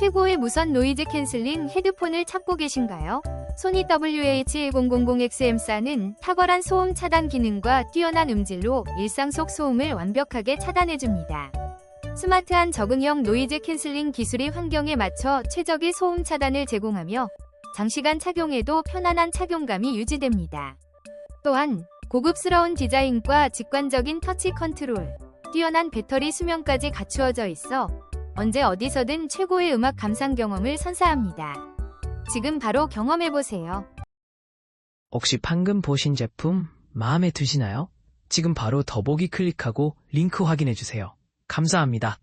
최고의 무선 노이즈 캔슬링 헤드폰을 찾고 계신가요? 소니 WH-1000XM4는 탁월한 소음 차단 기능과 뛰어난 음질로 일상 속 소음을 완벽하게 차단해줍니다. 스마트한 적응형 노이즈 캔슬링 기술이 환경에 맞춰 최적의 소음 차단을 제공하며 장시간 착용해도 편안한 착용감이 유지됩니다. 또한 고급스러운 디자인과 직관적인 터치 컨트롤, 뛰어난 배터리 수명까지 갖추어져 있어 언제 어디서든 최고의 음악 감상 경험을 선사합니다. 지금 바로 경험해보세요. 혹시 방금 보신 제품 마음에 드시나요? 지금 바로 더보기 클릭하고 링크 확인해주세요. 감사합니다.